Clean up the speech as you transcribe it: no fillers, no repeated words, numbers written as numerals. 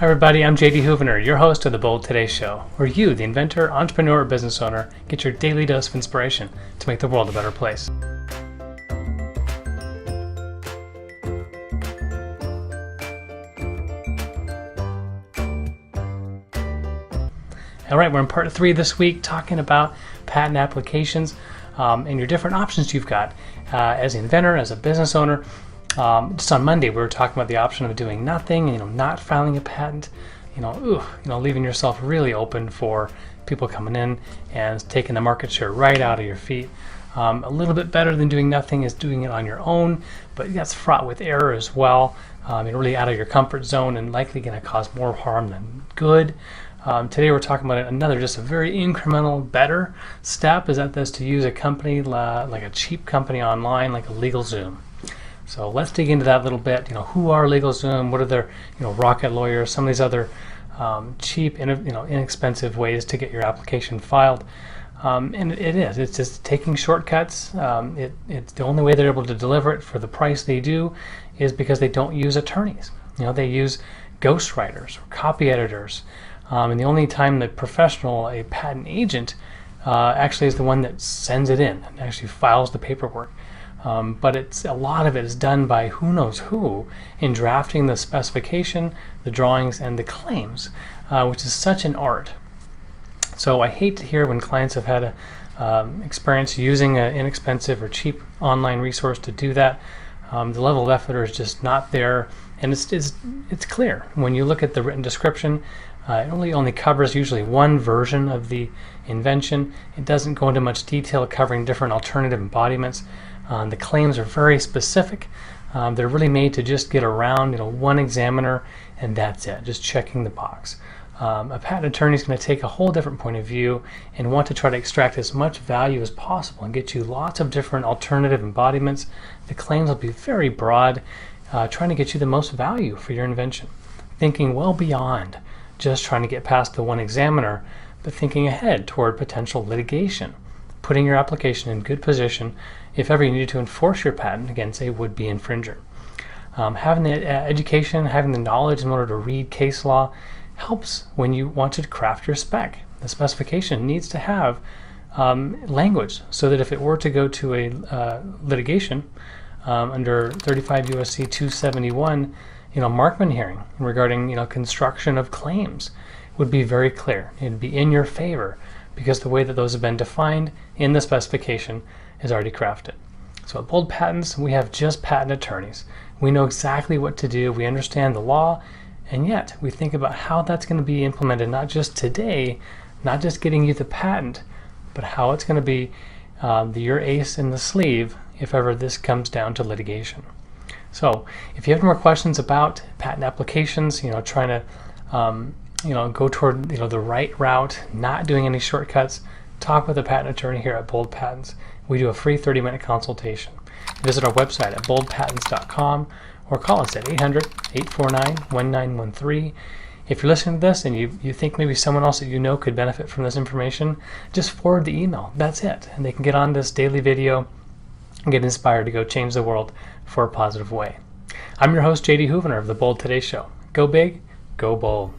Hi everybody, I'm JD Hoovener, your host of the Bold Today Show, where you, the inventor, entrepreneur, or business owner, get your daily dose of inspiration to make the world a better place. All right, we're in part 3 this week talking about patent applications and your different options you've got as an inventor, as a business owner. Just on Monday, we were talking about the option of doing nothing, not filing a patent, leaving yourself really open for people coming in and taking the market share right out of your feet. A little bit better than doing nothing is doing it on your own, but that's fraught with error as well. You're really out of your comfort zone and likely going to cause more harm than good. Today we're talking about another, just a very incremental, better step is to use a company like a cheap company online like a LegalZoom. So let's dig into that a little bit. Who are LegalZoom? What are their, Rocket Lawyer? Some of these other cheap, inexpensive ways to get your application filed. And it's just taking shortcuts. It's the only way they're able to deliver it for the price they do is because they don't use attorneys. They use ghostwriters or copy editors. And the only time that a patent agent, actually is the one that sends it in and actually files the paperwork. But a lot of it is done by who knows who in drafting the specification, the drawings, and the claims, which is such an art. So I hate to hear when clients have had experience using an inexpensive or cheap online resource to do that. The level of effort is just not there, and it's clear when you look at the written description. It only covers usually one version of the invention. It doesn't go into much detail covering different alternative embodiments. The claims are very specific. They're really made to just get around one examiner, and that's it, just checking the box. A patent attorney is going to take a whole different point of view and want to try to extract as much value as possible and get you lots of different alternative embodiments. The claims will be very broad, trying to get you the most value for your invention, thinking well beyond just trying to get past the one examiner, but thinking ahead toward potential litigation, putting your application in good position if ever you needed to enforce your patent against a would-be infringer. Having the education, having the knowledge in order to read case law helps when you want to craft your spec. The specification needs to have language so that if it were to go to a litigation under 35 U.S.C. 271, Markman hearing regarding construction of claims would be very clear. It'd be in your favor because the way that those have been defined in the specification is already crafted. So at Bold Patents, we have just patent attorneys. We know exactly what to do. We understand the law, and yet we think about how that's going to be implemented, not just today, not just getting you the patent, but how it's going to be your ace in the sleeve if ever this comes down to litigation. So if you have more questions about patent applications, trying to go toward the right route, not doing any shortcuts, talk with a patent attorney here at Bold Patents. We do a free 30-minute consultation. Visit our website at boldpatents.com or call us at 800-849-1913. If you're listening to this and you think maybe someone else that could benefit from this information, just forward the email. That's it. And they can get on this daily video and get inspired to go change the world for a positive way. I'm your host, JD Hoovener of the Bold Today Show. Go big, go bold.